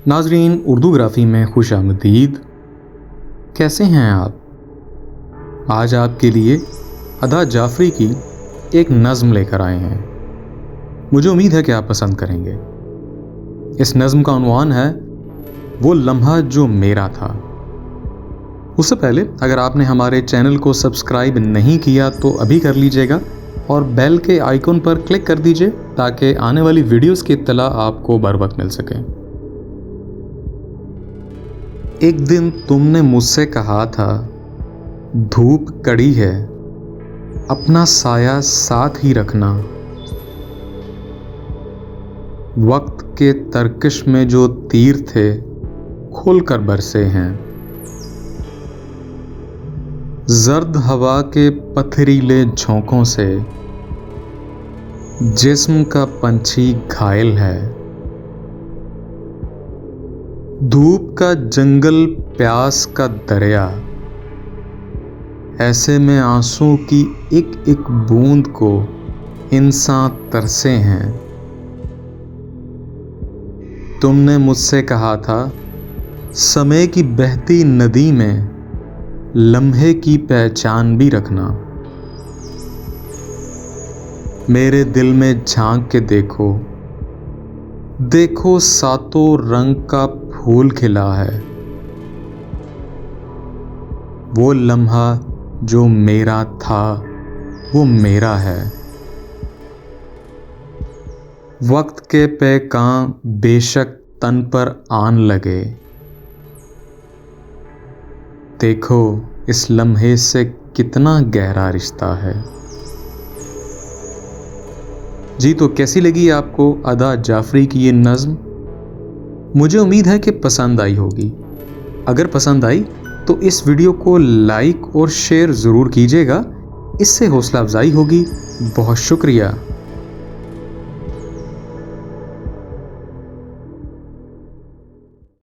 नाजरीन, उर्दूग्राफी में खुश आमदीद। कैसे हैं आप? आज आपके लिए अदा जाफरी की एक नज़्म लेकर आए हैं। मुझे उम्मीद है कि आप पसंद करेंगे। इस नज़्म का उन्वान है वो लम्हा जो मेरा था। उससे पहले अगर आपने हमारे चैनल को सब्सक्राइब नहीं किया तो अभी कर लीजिएगा और बेल के आइकन पर क्लिक कर दीजिए ताकि आने वाली वीडियोस की इत्तला आपको बर वक्त मिल सके। एक दिन तुमने मुझसे कहा था, धूप कड़ी है, अपना साया साथ ही रखना। वक्त के तरकश में जो तीर थे खुलकर बरसे हैं। जर्द हवा के पथरीले झोंकों से जिस्म का पंछी घायल है। धूप का जंगल, प्यास का दरिया, ऐसे में आंसू की एक एक बूंद को इंसान तरसे हैं। तुमने मुझसे कहा था, समय की बहती नदी में लम्हे की पहचान भी रखना। मेरे दिल में झांक के देखो, देखो सातों रंग का फूल खिला है। वो लम्हा जो मेरा था वो मेरा है। वक्त के पैगाम बेशक तन पर आन लगे, देखो इस लम्हे से कितना गहरा रिश्ता है। जी, तो कैसी लगी आपको अदा जाफरी की ये नज़्म? मुझे उम्मीद है कि पसंद आई होगी। अगर पसंद आई तो इस वीडियो को लाइक और शेयर ज़रूर कीजिएगा, इससे हौसला अफजाई होगी। बहुत शुक्रिया।